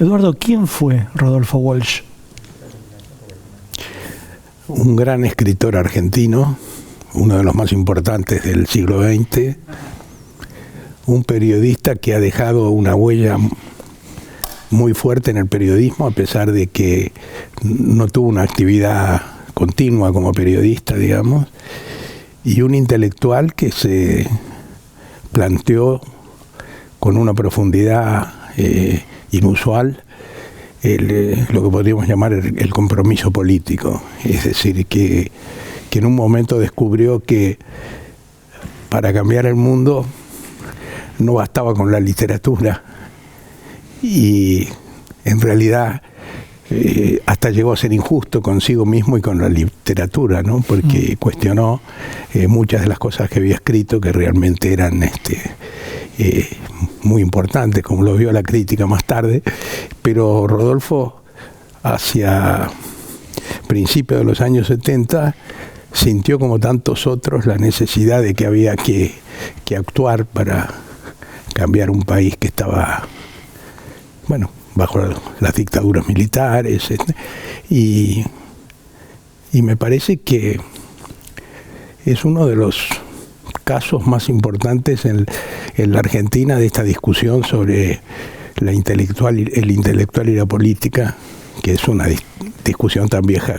Eduardo, ¿quién fue Rodolfo Walsh? Un gran escritor argentino, uno de los más importantes del siglo XX, un periodista que ha dejado una huella muy fuerte en el periodismo, a pesar de que no tuvo una actividad continua como periodista, digamos, y un intelectual que se planteó con una profundidad inusual lo que podríamos llamar el compromiso político. Es decir, que en un momento descubrió que para cambiar el mundo no bastaba con la literatura, y en realidad hasta llegó a ser injusto consigo mismo y con la literatura, ¿no? Porque cuestionó muchas de las cosas que había escrito, que realmente eran muy importantes, como lo vio la crítica más tarde. Pero Rodolfo, hacia principios de los años 70, sintió, como tantos otros, la necesidad de que había que actuar para cambiar un país que estaba, bueno, bajo las dictaduras militares, y me parece que es uno de los casos más importantes en la Argentina de esta discusión sobre el intelectual y la política, que es una discusión tan vieja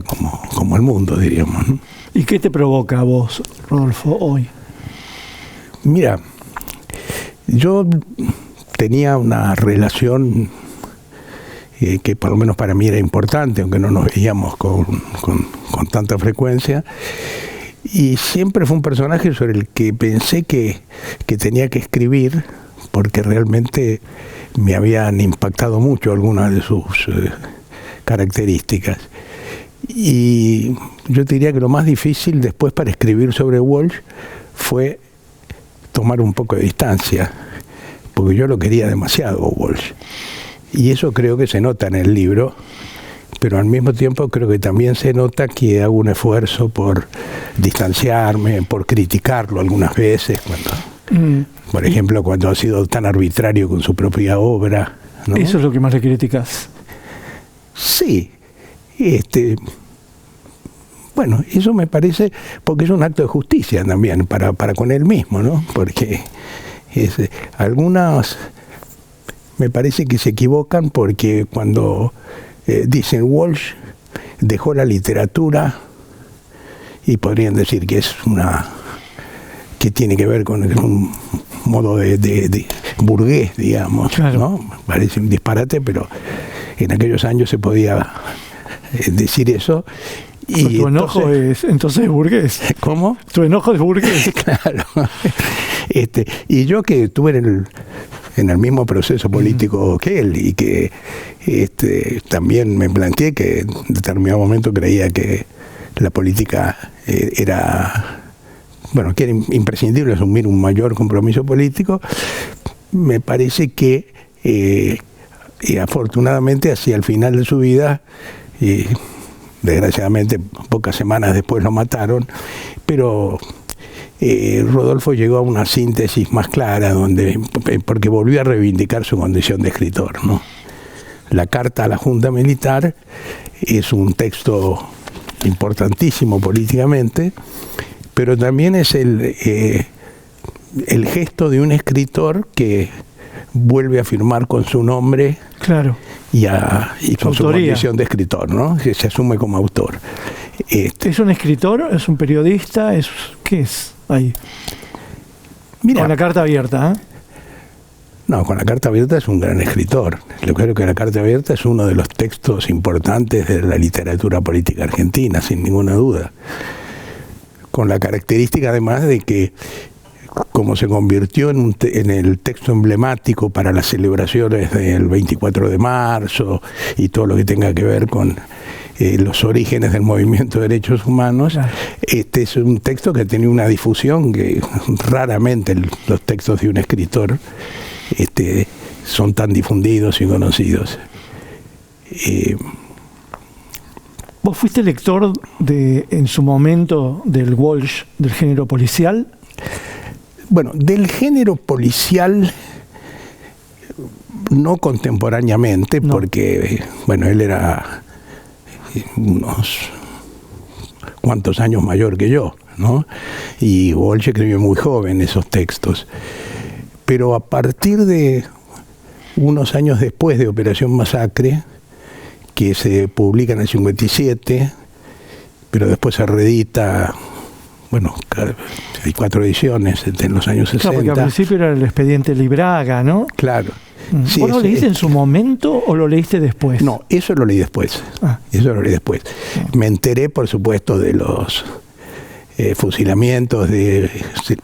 como el mundo, diríamos, ¿no? ¿Y qué te provoca a vos, Rodolfo, hoy? Mira, yo tenía una relación que por lo menos para mí era importante, aunque no nos veíamos con tanta frecuencia, y siempre fue un personaje sobre el que pensé que tenía que escribir, porque realmente me habían impactado mucho algunas de sus características. Y yo te diría que lo más difícil después para escribir sobre Walsh fue tomar un poco de distancia, porque yo lo quería demasiado, Walsh. Y eso creo que se nota en el libro, pero al mismo tiempo creo que también se nota que hago un esfuerzo por distanciarme, por criticarlo algunas veces, por ejemplo, cuando ha sido tan arbitrario con su propia obra, ¿no? ¿Eso es lo que más le criticas? Sí. Bueno, eso me parece, porque es un acto de justicia también para con él mismo, ¿no? Porque algunas me parece que se equivocan, porque cuando dicen Walsh dejó la literatura, y podrían decir que es que tiene que ver con un modo de burgués, digamos, claro, ¿no? Parece un disparate, pero en aquellos años se podía decir eso. Y tu enojo entonces es burgués. ¿Cómo? Tu enojo es burgués. Claro. Y yo, que estuve en el mismo proceso político que él, y que también me planteé que en determinado momento creía que la política era imprescindible asumir un mayor compromiso político, me parece que afortunadamente hacia el final de su vida, desgraciadamente pocas semanas después lo mataron, pero Rodolfo llegó a una síntesis más clara, porque volvió a reivindicar su condición de escritor, ¿no? La carta a la Junta Militar es un texto importantísimo políticamente, pero también es el gesto de un escritor que vuelve a firmar con su nombre, claro, y con su condición de escritor, ¿no? Que se asume como autor. ¿Es un escritor? ¿Es un periodista? ¿Qué es ahí? Mira, con la carta abierta, ¿eh? No, con la carta abierta es un gran escritor. Yo creo que la carta abierta es uno de los textos importantes de la literatura política argentina, sin ninguna duda. Con la característica además de que, como se convirtió en el texto emblemático para las celebraciones del 24 de marzo y todo lo que tenga que ver con los orígenes del movimiento de derechos humanos, claro, es un texto que ha tenido una difusión que raramente los textos de un escritor son tan difundidos y conocidos. ¿Vos fuiste lector en su momento del Walsh, del género policial? Bueno, del género policial no contemporáneamente, no. Porque, bueno, él era unos cuantos años mayor que yo, ¿no? Y Walsh escribió muy joven esos textos. Pero a partir de unos años después de Operación Masacre, que se publica en el 57, pero después se reedita, bueno, hay 4 ediciones en los años 60. Claro, porque al principio era el expediente Libraga, ¿no? Claro. Sí, ¿Vos lo leíste en su momento o lo leíste después? No, eso lo leí después. Eso lo leí después. Me enteré, por supuesto, de los fusilamientos de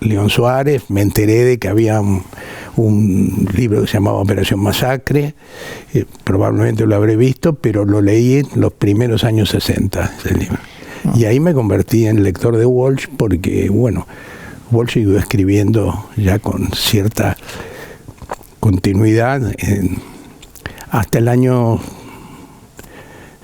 León Suárez. Me enteré de que había un libro que se llamaba Operación Masacre. Probablemente lo habré visto, pero lo leí en los primeros años 60, ese libro. Y ahí me convertí en lector de Walsh porque, bueno, Walsh siguió escribiendo ya con cierta continuidad hasta el año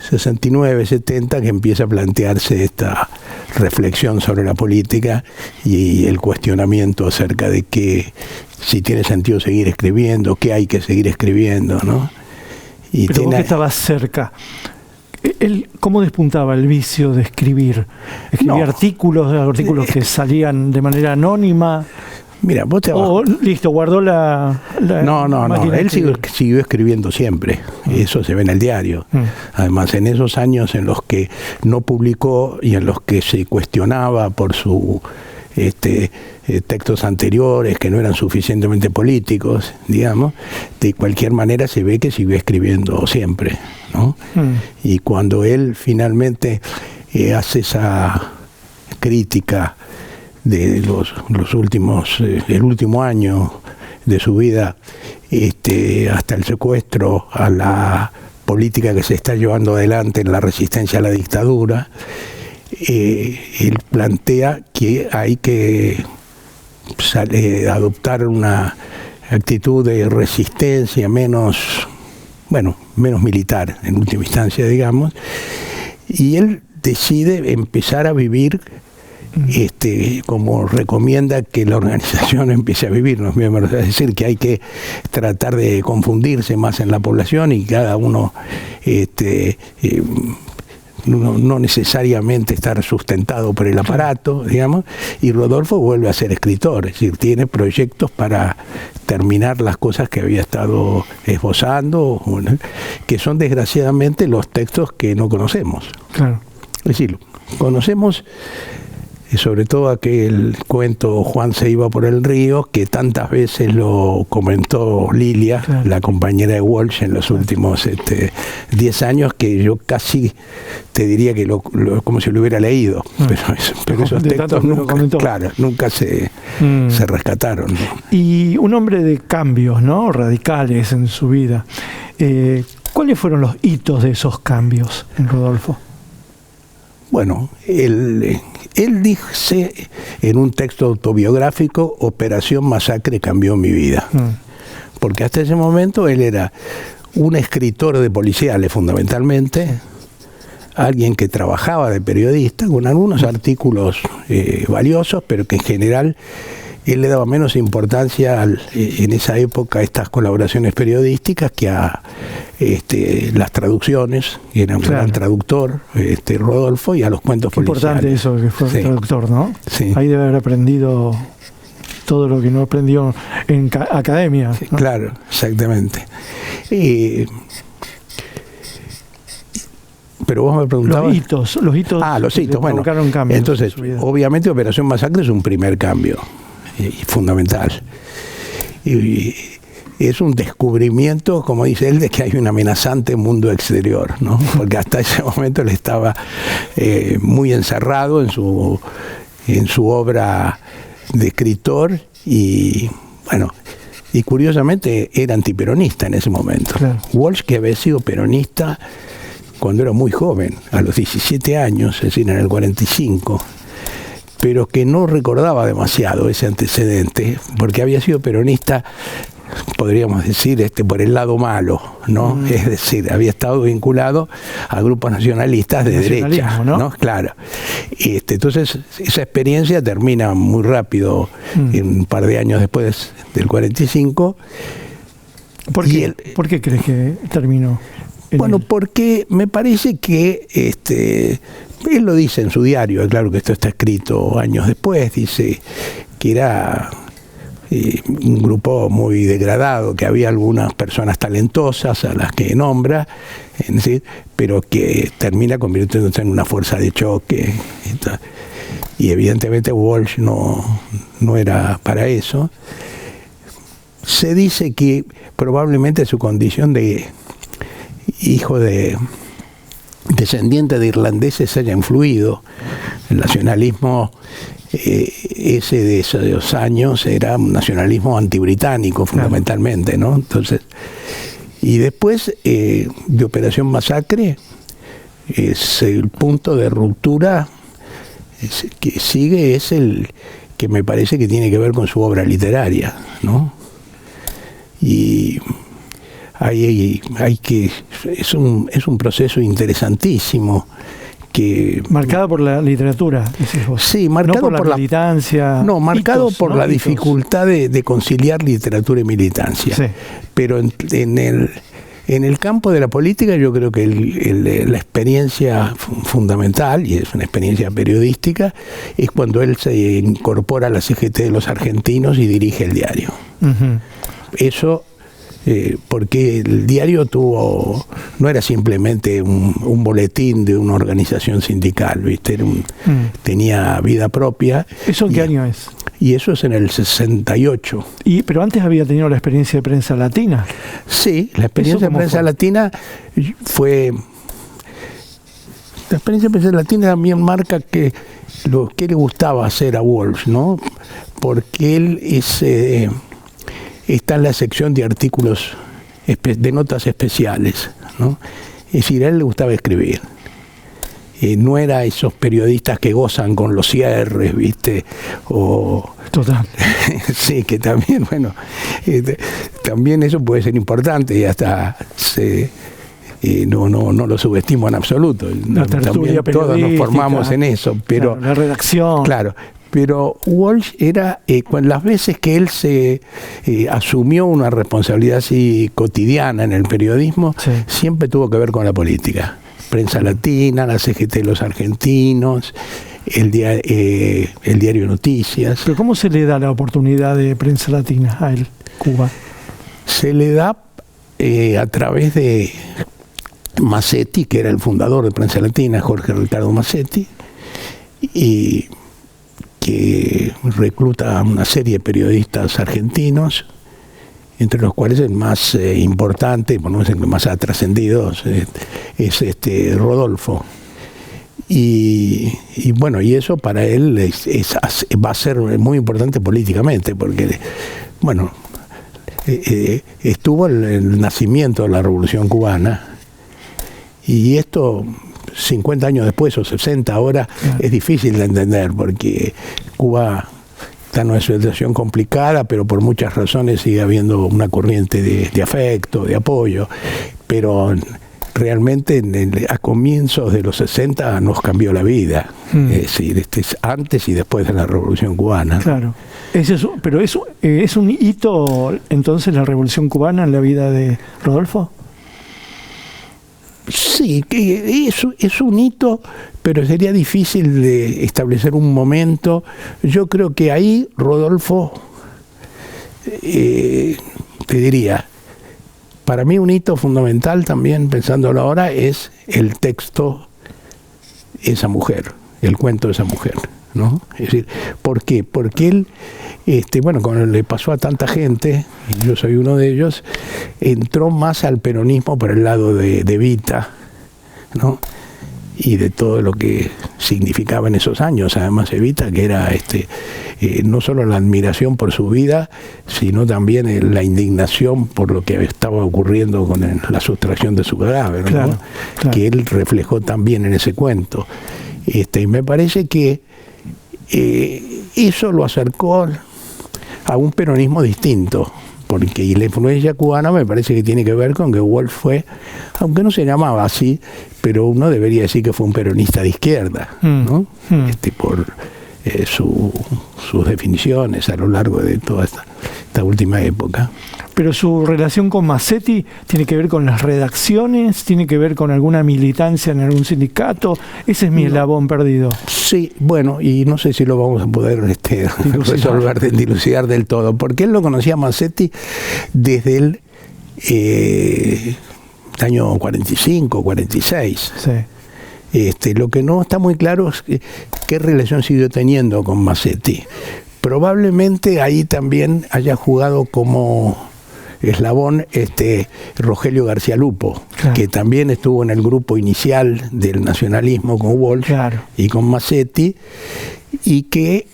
69, 70, que empieza a plantearse esta reflexión sobre la política y el cuestionamiento acerca de que si tiene sentido seguir escribiendo, qué hay que seguir escribiendo, ¿no? Y pero vos que estabas cerca, ¿cómo despuntaba el vicio de escribir? ¿Escribía artículos que salían de manera anónima? Mira, vos te vas... listo, guardó la No. Él siguió escribiendo siempre. Eso se ve en el diario. Además, en esos años en los que no publicó y en los que se cuestionaba por sus textos anteriores que no eran suficientemente políticos, digamos, de cualquier manera se ve que siguió escribiendo siempre, ¿no? Y cuando él finalmente hace esa crítica de los últimos, el último año de su vida, hasta el secuestro, a la política que se está llevando adelante en la resistencia a la dictadura, él plantea que hay que adoptar una actitud de resistencia menos militar, en última instancia, digamos, y él decide empezar a vivir como recomienda que la organización empiece a vivir los miembros, es decir, que hay que tratar de confundirse más en la población y cada uno no necesariamente estar sustentado por el aparato, digamos, y Rodolfo vuelve a ser escritor, es decir, tiene proyectos para terminar las cosas que había estado esbozando, que son desgraciadamente los textos que no conocemos. Claro. Es decir, conocemos sobre todo aquel cuento Juan se iba por el río, que tantas veces lo comentó Lilia, claro, la compañera de Walsh, en los últimos 10 años, que yo casi te diría que como si lo hubiera leído, pero esos textos nunca se rescataron, ¿no? Y un hombre de cambios, ¿no?, radicales en su vida. ¿Cuáles fueron los hitos de esos cambios en Rodolfo? Bueno, él dice en un texto autobiográfico: Operación Masacre cambió mi vida. Porque hasta ese momento él era un escritor de policiales, fundamentalmente, alguien que trabajaba de periodista, con algunos artículos valiosos, pero que en general él le daba menos importancia en esa época a estas colaboraciones periodísticas que a las traducciones, y era un gran traductor, Rodolfo, y a los cuentos policiales. Importante eso, que fue traductor, ¿no? Sí. Ahí debe haber aprendido todo lo que no aprendió en academia, ¿no? Sí, claro, exactamente. Pero vos me preguntabas... Los hitos. Los hitos, bueno. Cambios. Entonces, obviamente Operación Masacre es un primer cambio, y fundamental. Y es un descubrimiento, como dice él, de que hay un amenazante mundo exterior, ¿no? Porque hasta ese momento él estaba muy encerrado en su obra de escritor y, bueno, y curiosamente era antiperonista en ese momento. Claro. Walsh, que había sido peronista cuando era muy joven, a los 17 años, es decir, en el 45, pero que no recordaba demasiado ese antecedente, porque había sido peronista, podríamos decir, por el lado malo, ¿no? Es decir, había estado vinculado a grupos nacionalistas de derecha, ¿no? Claro. Entonces, esa experiencia termina muy rápido, un par de años después del 45, ¿Por qué crees que terminó? Bueno, porque me parece que él lo dice en su diario, claro que esto está escrito años después, dice que era un grupo muy degradado, que había algunas personas talentosas a las que nombra, ¿sí? Pero que termina convirtiéndose en una fuerza de choque. Y evidentemente Walsh no era para eso. Se dice que probablemente su condición de hijo de descendiente de irlandeses haya influido. El nacionalismo ese de esos años era un nacionalismo antibritánico fundamentalmente, ¿no? Entonces, y después de Operación Masacre es el punto de ruptura que sigue, es el que me parece que tiene que ver con su obra literaria, ¿no? Y hay que es un proceso interesantísimo que marcado por la literatura, decís vos. Sí, marcado no por la militancia. No, marcado hitos, por ¿no? la hitos. dificultad de conciliar literatura y militancia. Sí. Pero en el campo de la política yo creo que la experiencia fundamental, y es una experiencia periodística, es cuando él se incorpora a la CGT de los argentinos y dirige el diario. Uh-huh. Eso porque el diario no era simplemente un boletín de una organización sindical, ¿viste? Tenía vida propia. ¿Eso en qué año es? Y eso es en el 68. Pero antes había tenido la experiencia de Prensa Latina. Sí, la experiencia de Prensa Latina fue... La experiencia de Prensa Latina también marca que lo que le gustaba hacer a Walsh, ¿no? Porque él está en la sección de artículos, de notas especiales, ¿no? Es decir, a él le gustaba escribir. No era esos periodistas que gozan con los cierres, ¿viste? Total. Sí, que también, bueno, también eso puede ser importante y hasta no lo subestimo en absoluto. También todos nos formamos en eso, pero... Claro, la redacción. Claro. Pero Walsh era, con las veces que él se asumió una responsabilidad así cotidiana en el periodismo, sí, siempre tuvo que ver con la política. Prensa Latina, la CGT de los argentinos, el diario Noticias. ¿Pero cómo se le da la oportunidad de Prensa Latina a él, Cuba? Se le da a través de Massetti, que era el fundador de Prensa Latina, Jorge Ricardo Massetti, y que recluta a una serie de periodistas argentinos, entre los cuales el más importante, por no decir que más ha trascendido, es Rodolfo. Y bueno, y eso para él va a ser muy importante políticamente, porque, bueno, estuvo el nacimiento de la Revolución Cubana, y esto 50 años después o 60 ahora, es difícil de entender, porque Cuba está en una situación complicada, pero por muchas razones sigue habiendo una corriente de afecto, de apoyo, pero realmente a comienzos de los 60 nos cambió la vida, es decir, es antes y después de la Revolución Cubana. Claro. Pero ¿es un hito entonces la Revolución Cubana en la vida de Rodolfo? Sí, que es un hito, pero sería difícil de establecer un momento. Yo creo que ahí Rodolfo, te diría, para mí un hito fundamental también, pensándolo ahora, es el texto Esa mujer, el cuento de esa mujer, ¿no? Es decir, ¿por qué? Porque él, bueno, como le pasó a tanta gente, y yo soy uno de ellos, entró más al peronismo por el lado de Evita, ¿no? Y de todo lo que significaba en esos años, además Evita, que era no solo la admiración por su vida, sino también la indignación por lo que estaba ocurriendo con la sustracción de su cadáver, claro, ¿no? Claro. Que él reflejó también en ese cuento. Y me parece que eso lo acercó a un peronismo distinto, porque y la influencia cubana me parece que tiene que ver con que Walsh fue, aunque no se llamaba así, pero uno debería decir que fue un peronista de izquierda, ¿no? Por sus definiciones a lo largo de toda esta última época. Pero su relación con Mazzetti tiene que ver con las redacciones, tiene que ver con alguna militancia en algún sindicato. Ese es mi eslabón perdido. Sí, bueno, y no sé si lo vamos a poder dilucidar del todo, porque él lo conocía a Mazzetti desde el año 45, 46. Sí. Lo que no está muy claro es qué relación siguió teniendo con Mazzetti. Probablemente ahí también haya jugado como eslabón Rogelio García Lupo, claro, que también estuvo en el grupo inicial del nacionalismo con Walsh, claro, y con Mazzetti, y que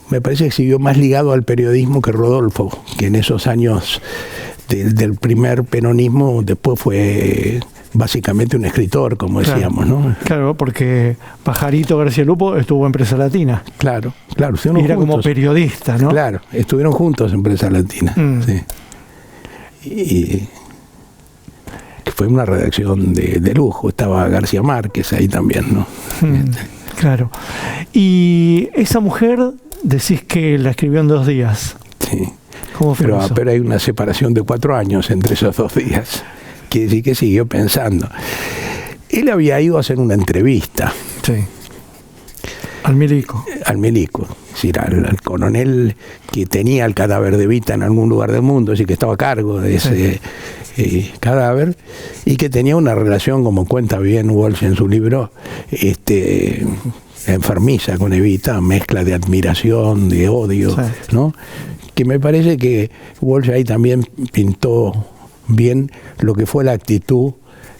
me parece que siguió más ligado al periodismo que Rodolfo, que en esos años del primer peronismo después fue básicamente un escritor, como decíamos, ¿no? Claro, porque Pajarito García Lupo estuvo en Prensa Latina. Claro, claro. Estuvieron era juntos, como periodista, ¿no? Claro, estuvieron juntos en Prensa Latina. Sí. Y fue una redacción de lujo. Estaba García Márquez ahí también, ¿no? Claro. Y esa mujer, decís que la escribió en 2 días. Sí. ¿Cómo fue eso? Pero hay una separación de 4 años entre esos 2 días. Quiere decir que siguió pensando. Él había ido a hacer una entrevista. Sí. Al milico. Al milico. Es decir, al coronel que tenía el cadáver de Evita en algún lugar del mundo, es decir, que estaba a cargo de ese cadáver, y que tenía una relación, como cuenta bien Walsh en su libro, enfermiza con Evita, mezcla de admiración, de odio, sí, ¿no? Que me parece que Walsh ahí también pintó bien lo que fue la actitud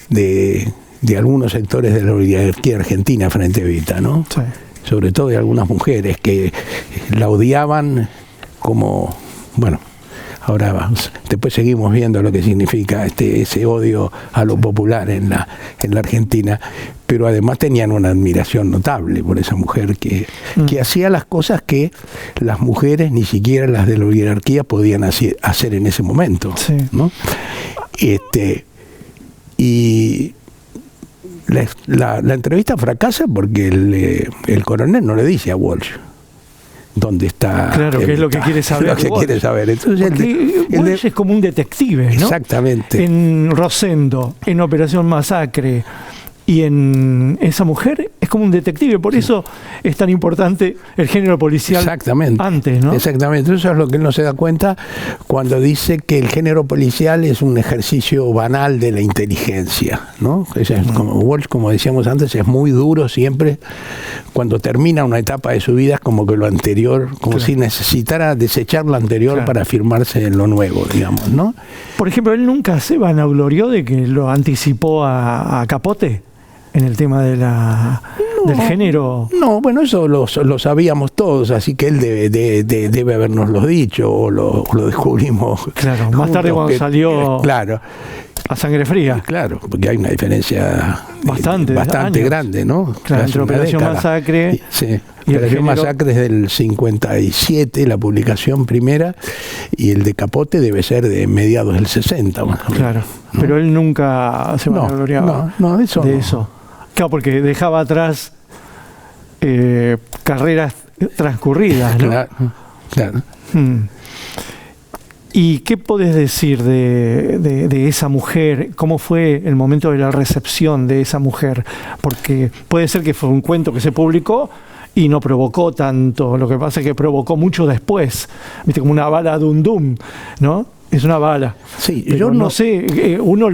de algunos sectores de la oligarquía argentina frente a Evita, ¿no? Sí. Sobre todo de algunas mujeres que la odiaban como, bueno, ahora después seguimos viendo lo que significa ese odio a lo popular en la Argentina, pero además tenían una admiración notable por esa mujer que hacía las cosas que las mujeres, ni siquiera las de la oligarquía, podían hacer en ese momento, sí, ¿no? Y la entrevista fracasa porque el coronel no le dice a Walsh dónde está. Claro, que es lo que quiere saber. Lo que quiere saber. Entonces Walsh es como un detective, ¿no? Exactamente. En Rosendo, en Operación Masacre y en esa mujer es como un detective. Por eso es tan importante el género policial. Exactamente. Antes, ¿no? Exactamente. Eso es lo que él no se da cuenta cuando dice que el género policial es un ejercicio banal de la inteligencia, ¿no? Es como Walsh, como decíamos antes, es muy duro siempre. Cuando termina una etapa de su vida es como que lo anterior, como si necesitara desechar lo anterior para afirmarse en lo nuevo, digamos, ¿no? Por ejemplo, él nunca se vanaglorió de que lo anticipó a Capote en el tema de del género. No, bueno, eso lo sabíamos todos, así que él debe habernoslo dicho, o lo descubrimos. Claro, más tarde cuando salió claro, a Sangre Fría. Claro, porque hay una diferencia bastante grande, ¿no? Claro, entre Operación Masacre y Operación Masacre es del 57, la publicación primera, y el de Capote debe ser de mediados del 60, más o menos. Claro, ¿no? Pero él nunca se vanagloriaba de eso. Claro, porque dejaba atrás carreras transcurridas, ¿no? Claro. ¿Y qué podés decir de esa mujer? ¿Cómo fue el momento de la recepción de esa mujer? Porque puede ser que fue un cuento que se publicó y no provocó tanto. Lo que pasa es que provocó mucho después. Viste, como una bala dum, ¿no? Es una bala. Sí, pero yo no sé, uno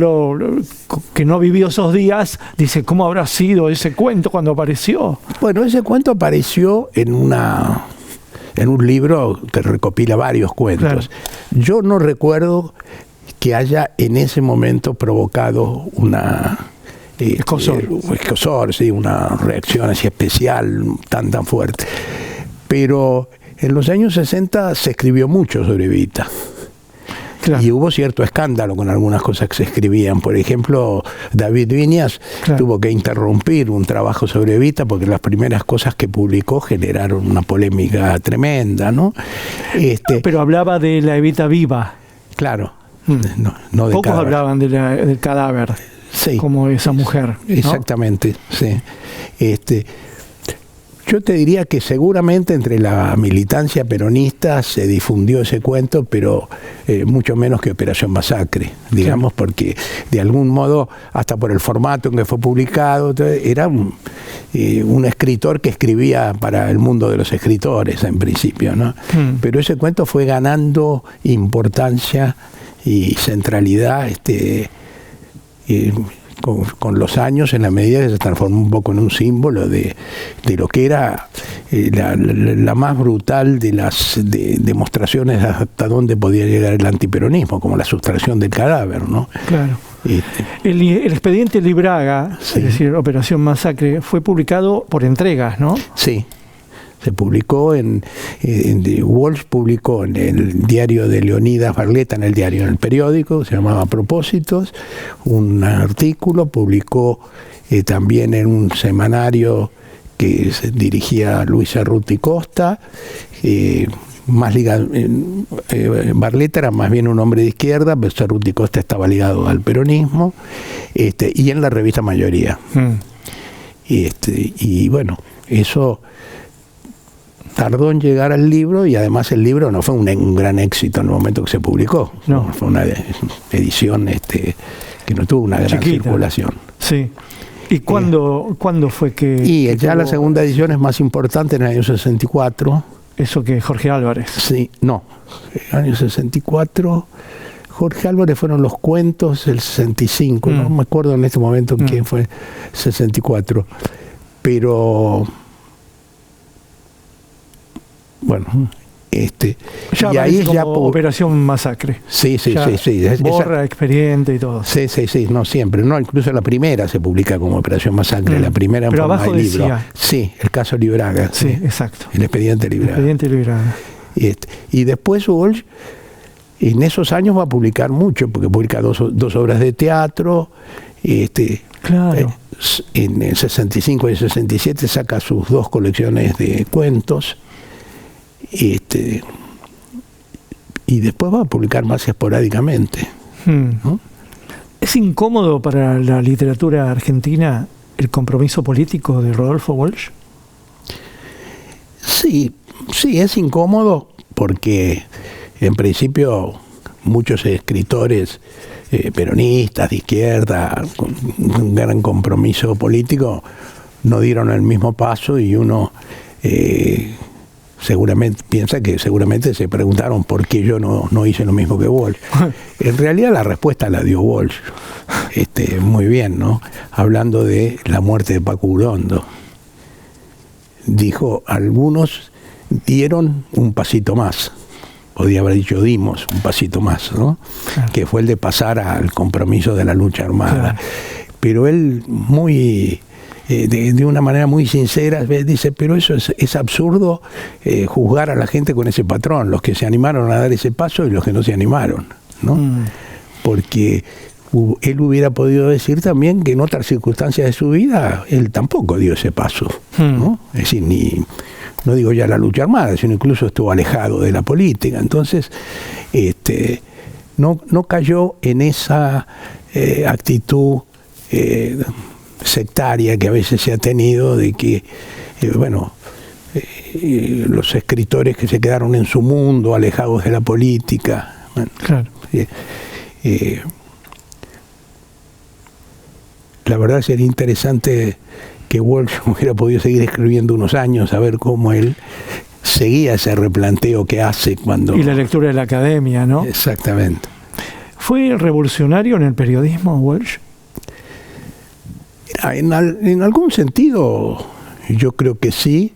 que no vivió esos días, dice, ¿cómo habrá sido ese cuento cuando apareció? Bueno, ese cuento apareció en un libro que recopila varios cuentos. Claro. Yo no recuerdo que haya en ese momento provocado una escozor, sí, una reacción así especial tan fuerte. Pero en los años 60 se escribió mucho sobre Evita. Claro. Y hubo cierto escándalo con algunas cosas que se escribían. Por ejemplo, David Viñas tuvo que interrumpir un trabajo sobre Evita porque las primeras cosas que publicó generaron una polémica tremenda, ¿no? Pero hablaba de la Evita viva. Claro. No de Pocos cadáver. Hablaban del cadáver, como esa mujer, ¿no? Exactamente, sí. Yo te diría que seguramente entre la militancia peronista se difundió ese cuento, pero mucho menos que Operación Masacre, digamos, porque de algún modo, hasta por el formato en que fue publicado, era un escritor que escribía para el mundo de los escritores en principio, ¿no? Pero ese cuento fue ganando importancia y centralidad con los años, en la medida que se transformó un poco en un símbolo de lo que era la más brutal de las demostraciones hasta dónde podía llegar el antiperonismo, como la sustracción del cadáver, ¿no? Claro. El expediente Libraga, sí, es decir, Operación Masacre, fue publicado por entregas, ¿no? Sí. Se publicó Walsh publicó en el diario de Leonidas Barletta, en el periódico, se llamaba Propósitos, un artículo, publicó también en un semanario que se dirigía a Luis Cerruti Costa, más ligado, Barletta era más bien un hombre de izquierda, pero Cerruti Costa estaba ligado al peronismo, y en la revista Mayoría. Y bueno, eso tardó en llegar al libro, y además el libro no fue un gran éxito en el momento que se publicó. No. Fue una edición que no tuvo una gran circulación. Sí. ¿Y cuándo fue que...? Y ya la segunda edición es más importante, en el año 64. ¿Eso que Jorge Álvarez? Sí, no. En el año 64... Jorge Álvarez fueron los cuentos del 65, no me acuerdo en este momento quién fue, 64. Pero... bueno, y ahí ya Operación Masacre. Sí. Borra, expediente y todo. Sí, no siempre, no, incluso la primera se publica como Operación Masacre, la primera en forma de libro. Decía, sí, el caso Libraga. Sí, exacto. El expediente Libraga. El expediente Libraga. Y después Walsh, en esos años va a publicar mucho, porque publica dos obras de teatro. Claro. En el 65 y el 67 saca sus 2 colecciones de cuentos. Y después va a publicar más esporádicamente. ¿No? ¿Es incómodo para la literatura argentina el compromiso político de Rodolfo Walsh? Sí, es incómodo porque en principio muchos escritores peronistas de izquierda con un gran compromiso político no dieron el mismo paso, y uno seguramente piensa que seguramente se preguntaron por qué yo no hice lo mismo que Walsh. En realidad la respuesta la dio Walsh muy bien, ¿no? Hablando de la muerte de Paco Urondo. Dijo, algunos dieron un pasito más, podía haber dicho dimos un pasito más, ¿no? Claro. Que fue el de pasar al compromiso de la lucha armada. Claro. Pero él de una manera muy sincera dice, pero eso es absurdo juzgar a la gente con ese patrón, los que se animaron a dar ese paso y los que no se animaron, ¿no? Porque él hubiera podido decir también que en otras circunstancias de su vida él tampoco dio ese paso, ¿no? Es decir, no digo ya la lucha armada, sino incluso estuvo alejado de la política. Entonces no cayó en esa actitud sectaria que a veces se ha tenido, de que los escritores que se quedaron en su mundo, alejados de la política. Bueno, claro. La verdad sería interesante que Walsh hubiera podido seguir escribiendo unos años, a ver cómo él seguía ese replanteo que hace cuando... Y la lectura de la academia, ¿no? Exactamente. ¿Fue revolucionario en el periodismo, Walsh? En algún sentido, yo creo que sí.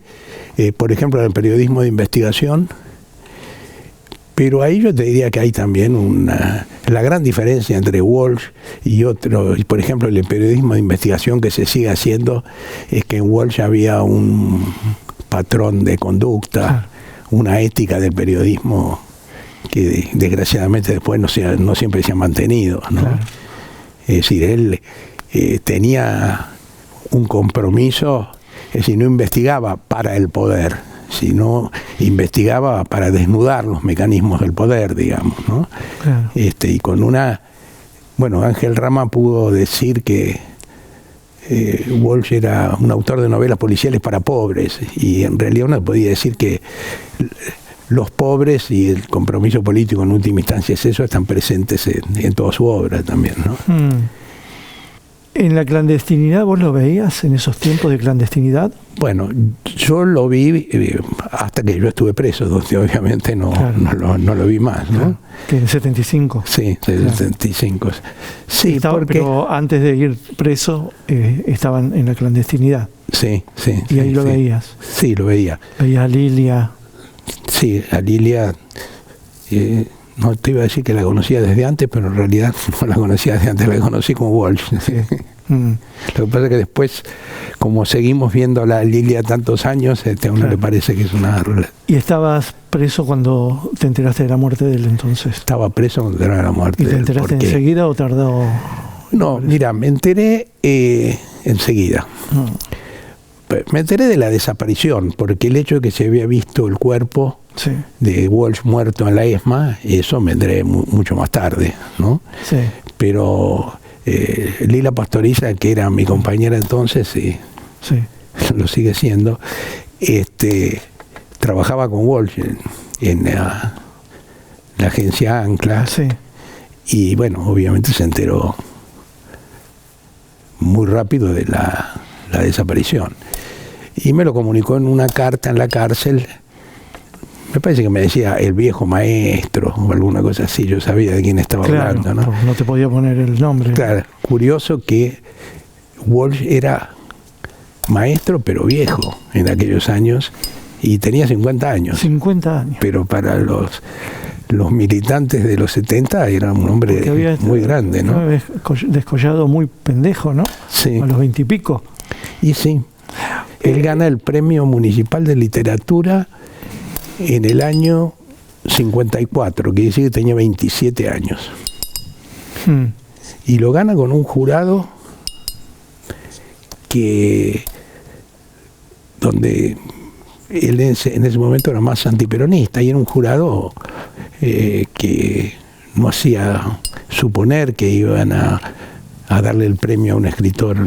Por ejemplo, en el periodismo de investigación. Pero ahí yo te diría que hay también la gran diferencia entre Walsh y otro, por ejemplo, el periodismo de investigación que se sigue haciendo, es que en Walsh había un patrón de conducta, una ética del periodismo que desgraciadamente después no siempre se ha mantenido, ¿no? Claro. Es decir, él tenía un compromiso, es decir, no investigaba para el poder, sino investigaba para desnudar los mecanismos del poder, digamos, ¿no? Claro. Y con Ángel Rama pudo decir que Walsh era un autor de novelas policiales para pobres, y en realidad uno podía decir que los pobres y el compromiso político en última instancia es eso, están presentes en toda su obra también, ¿no? ¿En la clandestinidad vos lo veías en esos tiempos de clandestinidad? Bueno, yo lo vi hasta que yo estuve preso, donde obviamente no lo vi más, ¿no? Claro. ¿Que en el 75? Sí, en el 75. Sí, pero antes de ir preso estaban en la clandestinidad. Sí. ¿Y ahí lo veías? Sí, lo veía. ¿Veías a Lilia? Sí, a Lilia... no te iba a decir que la conocía desde antes, pero en realidad no la conocía desde antes, la conocí como Walsh. Lo que pasa es que después, como seguimos viendo a la Lilia tantos años, a uno le parece que es una... ¿Y estabas preso cuando te enteraste de la muerte de él entonces? Estaba preso cuando te enteraste de la muerte de él. ¿Y te enteraste enseguida o tardó? No, mira, me enteré enseguida. Me enteré de la desaparición, porque el hecho de que se había visto el cuerpo de Walsh muerto en la ESMA, eso me enteré mucho más tarde, ¿no? Sí. Pero Lila Pastoriza, que era mi compañera entonces, lo sigue siendo, trabajaba con Walsh en la agencia Ancla, y bueno, obviamente se enteró muy rápido de la desaparición. Y me lo comunicó en una carta en la cárcel. Me parece que me decía el viejo maestro o alguna cosa así. Yo sabía de quién estaba hablando, ¿no? No te podía poner el nombre. Claro, curioso que Walsh era maestro pero viejo en aquellos años y tenía 50 años. 50 años. Pero para los militantes de los 70 era un hombre muy grande, ¿no? Descollado muy pendejo, ¿no? Sí. A los 20 y pico. Y sí. Él gana el Premio Municipal de Literatura en el año 54, que dice que tenía 27 años. Y lo gana con un jurado donde él en ese momento era más antiperonista, y era un jurado que no hacía suponer que iban a darle el premio a un escritor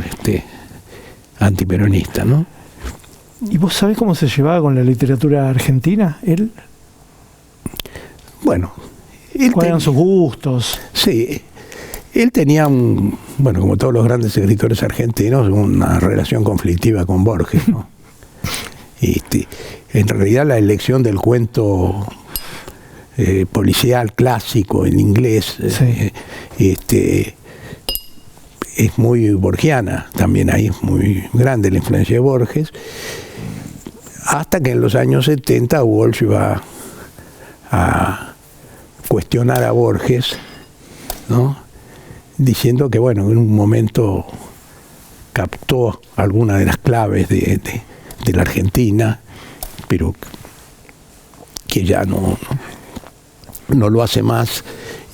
antiperonista, ¿no? ¿Y vos sabés cómo se llevaba con la literatura argentina, él? Bueno, ¿cuáles eran sus gustos? Sí, él tenía como todos los grandes escritores argentinos, una relación conflictiva con Borges, ¿no? En realidad la elección del cuento policial clásico en inglés es muy borgiana, también ahí es muy grande la influencia de Borges, hasta que en los años 70 Walsh iba a cuestionar a Borges, ¿no? Diciendo que, bueno, en un momento captó alguna de las claves de la Argentina, pero que ya no lo hace más,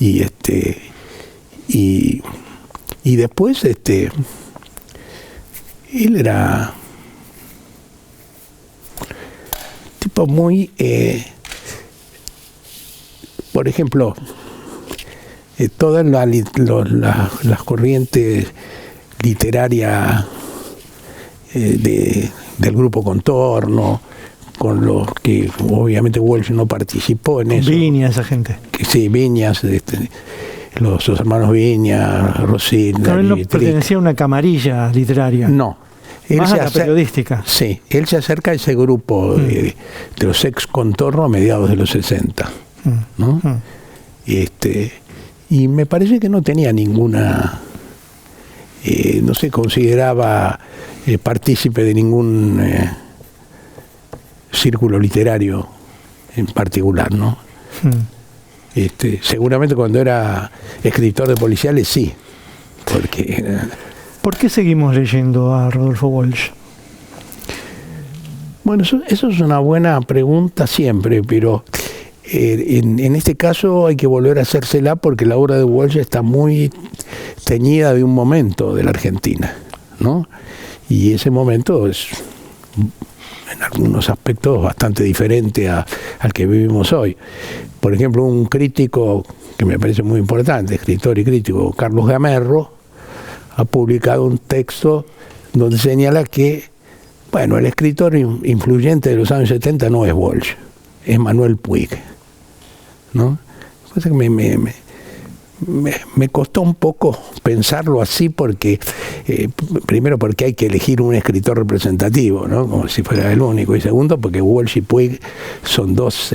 y después él era tipo muy por ejemplo, todas las corrientes literarias del grupo Contorno, con los que obviamente Walsh no participó en eso. Viñas, esa gente. Sí, Viñas, los hermanos Viñas, Rosin. Pero él no pertenecía a una camarilla literaria. No. Más a la periodística. Sí, él se acerca a ese grupo de los ex Contorno a mediados de los 60. ¿No? Y me parece que no tenía ninguna, no se consideraba partícipe de ningún círculo literario en particular, ¿no? Seguramente cuando era escritor de policiales sí, porque... ¿Por qué seguimos leyendo a Rodolfo Walsh? Bueno, eso es una buena pregunta siempre, pero en este caso hay que volver a hacérsela porque la obra de Walsh está muy teñida de un momento de la Argentina, ¿no? Y ese momento es en algunos aspectos bastante diferente al que vivimos hoy. Por ejemplo, un crítico que me parece muy importante, escritor y crítico, Carlos Gamerro, ha publicado un texto donde señala que, bueno, el escritor influyente de los años 70 no es Walsh, es Manuel Puig, ¿no? Cosa que me costó un poco pensarlo así porque, primero porque hay que elegir un escritor representativo, ¿no? Como si fuera el único, y segundo porque Walsh y Puig son dos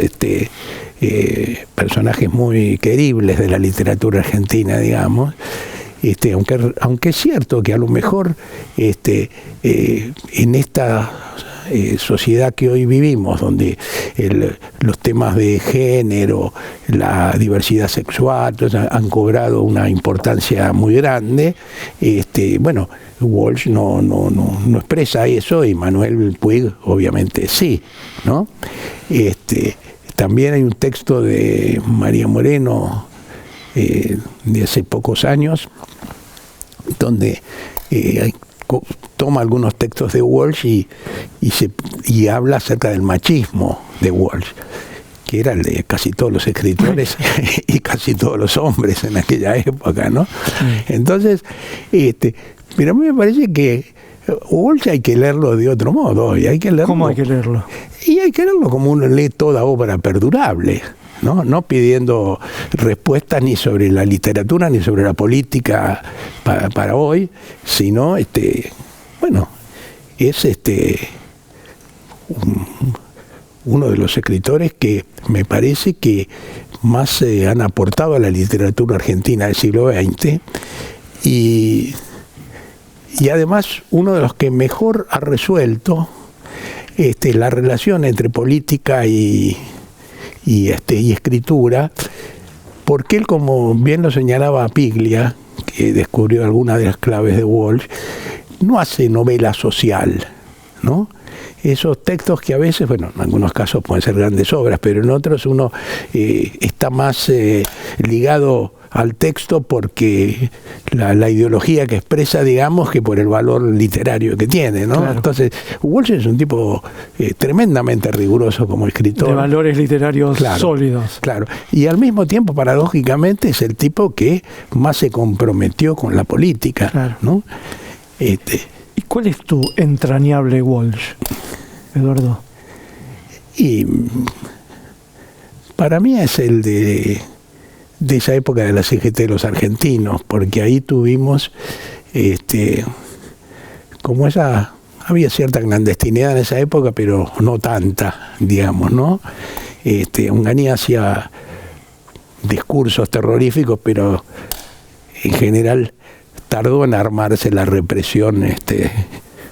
personajes muy queribles de la literatura argentina, digamos. Aunque es cierto que a lo mejor en esta sociedad que hoy vivimos, donde los temas de género, la diversidad sexual, han cobrado una importancia muy grande, bueno, Walsh no expresa eso y Manuel Puig obviamente sí, ¿no? También hay un texto de María Moreno de hace pocos años, donde toma algunos textos de Walsh y habla acerca del machismo de Walsh, que era el de casi todos los escritores y casi todos los hombres en aquella época, ¿no? Entonces, pero a mí me parece que Walsh hay que leerlo de otro modo, y hay que leerlo. ¿Cómo hay que leerlo? Y hay que leerlo como uno lee toda obra perdurable, no pidiendo respuestas ni sobre la literatura ni sobre la política para hoy, sino bueno, es uno de los escritores que me parece que más han aportado a la literatura argentina del siglo XX y además uno de los que mejor ha resuelto la relación entre política y escritura, porque él, como bien lo señalaba Piglia, que descubrió algunas de las claves de Walsh, no hace novela social, ¿no? Esos textos que a veces, bueno, en algunos casos pueden ser grandes obras, pero en otros uno está más ligado al texto porque la ideología que expresa, digamos, que por el valor literario que tiene, ¿no? Claro. Entonces, Walsh es un tipo tremendamente riguroso como escritor. De valores literarios sólidos. Claro. Y al mismo tiempo, paradójicamente, es el tipo que más se comprometió con la política, claro, ¿no? ¿Y cuál es tu entrañable Walsh, Eduardo? Y para mí es el de esa época de la CGT de los argentinos, porque ahí tuvimos como había cierta clandestinidad en esa época, pero no tanta, digamos, ¿no? Onganía hacía discursos terroríficos, pero en general tardó en armarse la represión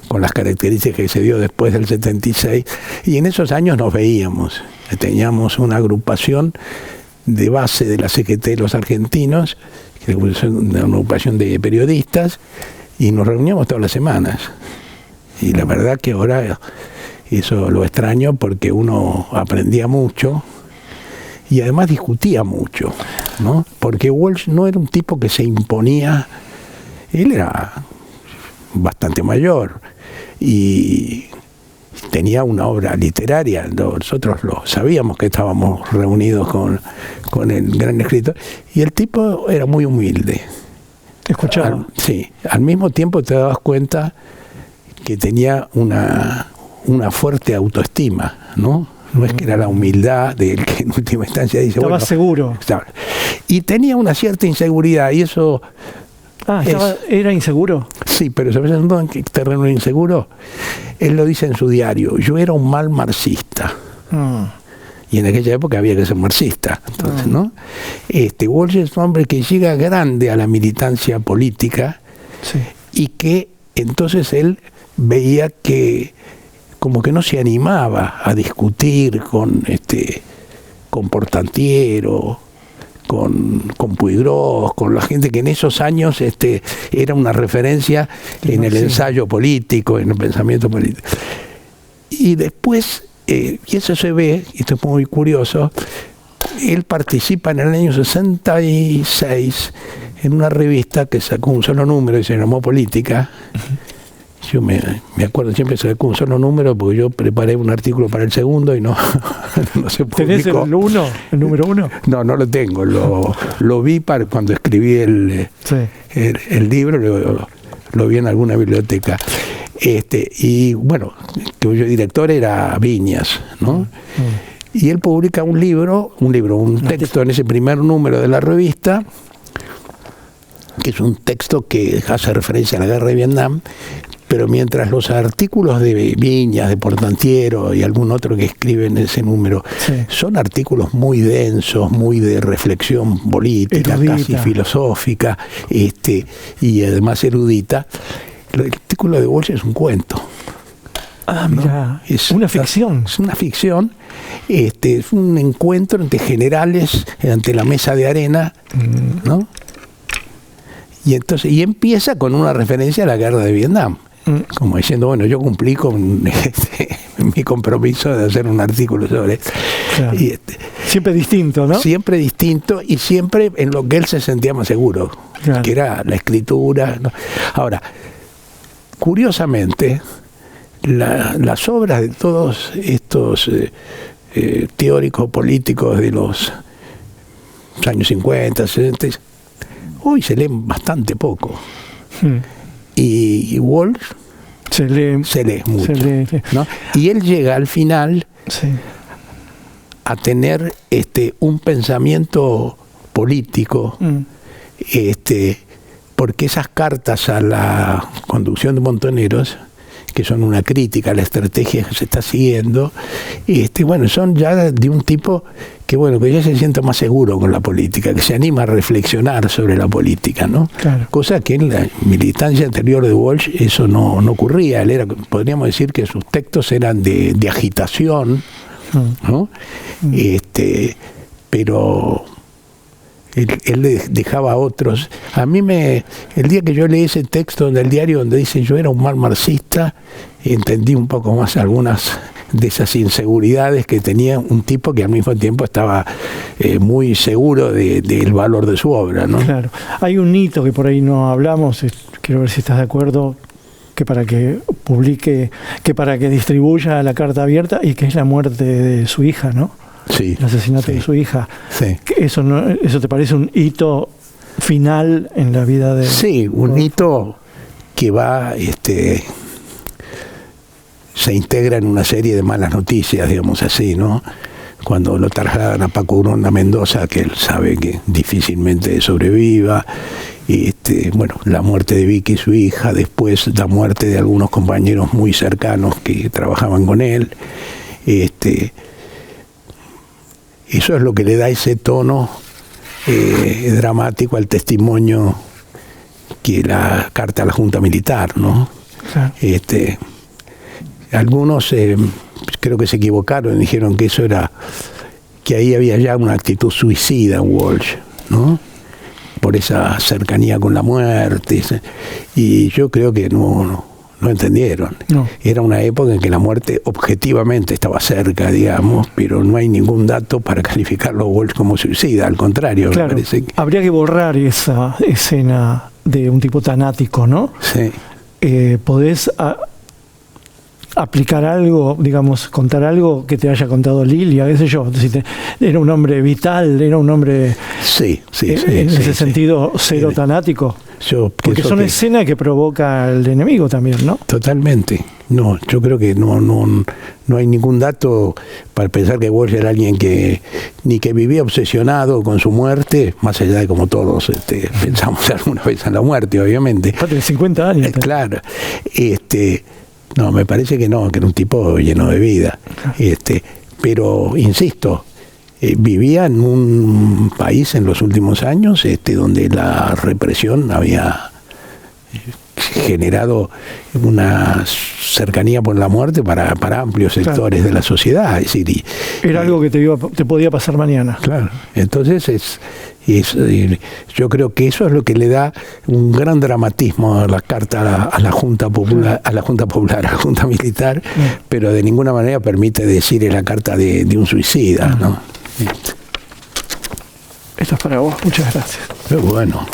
con las características que se dio después del 76, y en esos años nos veíamos, teníamos una agrupación de base de la CGT de los argentinos, que es una agrupación de periodistas, y nos reuníamos todas las semanas. Y la verdad que ahora eso lo extraño porque uno aprendía mucho y además discutía mucho, ¿no? Porque Walsh no era un tipo que se imponía, él era bastante mayor y tenía una obra literaria, nosotros lo sabíamos que estábamos reunidos con el gran escritor, y el tipo era muy humilde. ¿Te escuchaba? Sí, al mismo tiempo te dabas cuenta que tenía una fuerte autoestima, ¿no? No es que era la humildad del que en última instancia dice... Estaba seguro. Y tenía una cierta inseguridad, y eso... ¿Era inseguro? Sí, pero ¿sabes en qué terreno inseguro? Él lo dice en su diario: yo era un mal marxista. Y en aquella época había que ser marxista. Entonces, ¿no? Walsh es un hombre que llega grande a la militancia política, sí, y que entonces él veía que como que no se animaba a discutir con Portantiero, con Puigros, con la gente que en esos años era una referencia en el ensayo político, en el pensamiento político. Y después, y eso se ve, y esto es muy curioso, él participa en el año 66 en una revista que sacó un solo número y se llamó Política. Yo me acuerdo siempre que sacó un solo número porque yo preparé un artículo para el segundo y no se publicó. ¿Tenés el número 1? No lo tengo, lo vi cuando escribí el libro, lo vi en alguna biblioteca. Y bueno, cuyo director era Viñas, ¿no? Y él publica un texto en ese primer número de la revista, que es un texto que hace referencia a la guerra de Vietnam, pero mientras los artículos de Viñas, de Portantiero y algún otro que escribe en ese número, son artículos muy densos, muy de reflexión política, erudita, casi filosófica, y además erudita, el artículo de Walsh es un cuento. Ah, mira, es una ficción. Es una ficción, es un encuentro entre generales ante la mesa de arena, ¿no? Y empieza con una referencia a la guerra de Vietnam, como diciendo, bueno, yo cumplí con mi compromiso de hacer un artículo sobre esto. Claro. Siempre distinto, ¿no? Siempre distinto y siempre en lo que él se sentía más seguro, claro, que era la escritura, ¿no? Ahora, curiosamente, las obras de todos estos teóricos políticos de los años 50, 60, hoy se leen bastante poco. Y Walsh se lee mucho. ¿No? Y él llega al final a tener un pensamiento político, porque esas cartas a la conducción de Montoneros, que son una crítica a la estrategia que se está siguiendo, bueno, son ya de un tipo que ya se siente más seguro con la política, que se anima a reflexionar sobre la política, ¿no? Claro. Cosa que en la militancia anterior de Walsh eso no ocurría. Él podríamos decir que sus textos eran de agitación, ¿no? Pero él dejaba a otros. A mí el día que yo leí ese texto del diario donde dice yo era un mal marxista, entendí un poco más algunas de esas inseguridades que tenía un tipo que al mismo tiempo estaba muy seguro del valor de su obra, ¿no? Claro. Hay un hito que por ahí no hablamos, quiero ver si estás de acuerdo, que para que publique, que para que distribuya la carta abierta, y que es la muerte de su hija, ¿no? Sí, el asesinato de su hija. Sí. ¿Eso te parece un hito final en la vida de...? Sí, un hito que va, se integra en una serie de malas noticias, digamos así, ¿no? Cuando lo trasladan a Paco Uronda Mendoza, que él sabe que difícilmente sobreviva, bueno, la muerte de Vicky, su hija, después la muerte de algunos compañeros muy cercanos que trabajaban con él, eso es lo que le da ese tono dramático al testimonio que la carta a la Junta Militar, ¿no? Claro. Algunos creo que se equivocaron, dijeron que eso era, que ahí había ya una actitud suicida en Walsh, ¿no? Por esa cercanía con la muerte, y yo creo que no entendieron. No. Era una época en que la muerte objetivamente estaba cerca, digamos, pero no hay ningún dato para calificarlo a Walsh como suicida, al contrario. Claro, me parece que... habría que borrar esa escena de un tipo tanático, ¿no? Sí. ¿Podés aplicar algo, digamos, contar algo que te haya contado Lilia, qué sé yo? Era un hombre vital, era un hombre en ese sentido cero tanático. Porque son escenas que provoca el enemigo también, ¿no? Totalmente. No, yo creo que no hay ningún dato para pensar que Walsh era alguien que ni que vivía obsesionado con su muerte, más allá de como todos pensamos alguna vez en la muerte, obviamente. De 50 años. Claro. No, me parece que no, que era un tipo lleno de vida. Pero, insisto, vivía en un país en los últimos años donde la represión había generado una cercanía por la muerte para amplios sectores de la sociedad. Es decir, era algo que te podía pasar mañana. Claro. Entonces yo creo que eso es lo que le da un gran dramatismo a la carta a la Junta Popular, a la Junta Militar, pero de ninguna manera permite decir en la carta de un suicida, ¿no? Esto es para vos, muchas gracias. Pero bueno.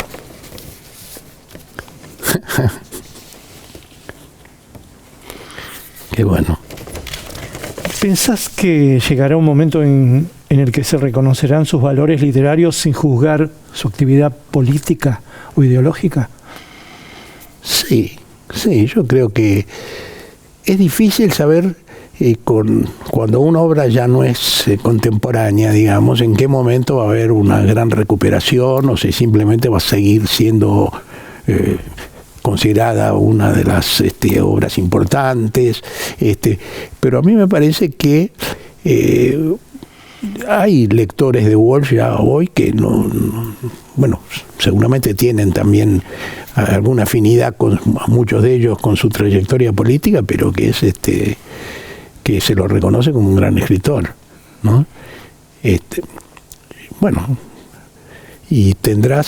Qué bueno. ¿Pensás que llegará un momento en el que se reconocerán sus valores literarios sin juzgar su actividad política o ideológica? Sí, Sí, yo creo que es difícil saber cuando una obra ya no es contemporánea, digamos, en qué momento va a haber una gran recuperación o si simplemente va a seguir siendo considerada una de las obras importantes. Pero a mí me parece que hay lectores de Walsh ya hoy que bueno, seguramente tienen también alguna afinidad con muchos de ellos con su trayectoria política, pero que es que se lo reconoce como un gran escritor, ¿no? Bueno, y tendrá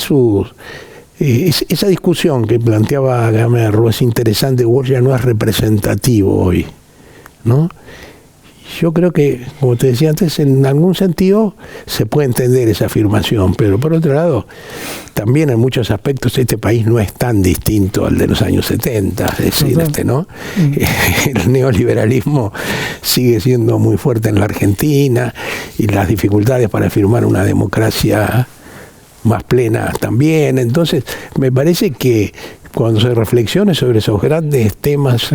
esa discusión que planteaba Gamerro es interesante. Walsh ya no es representativo hoy, ¿no? Yo creo que, como te decía antes, en algún sentido se puede entender esa afirmación, pero por otro lado, también en muchos aspectos este país no es tan distinto al de los años 70, es decir, ¿no? El neoliberalismo sigue siendo muy fuerte en la Argentina y las dificultades para afirmar una democracia más plena también. Entonces, me parece que cuando se reflexione sobre esos grandes temas,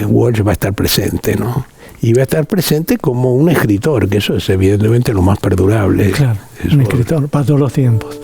Walsh va a estar presente, ¿no? Y va a estar presente como un escritor, que eso es evidentemente lo más perdurable. Claro, un escritor para todos los tiempos.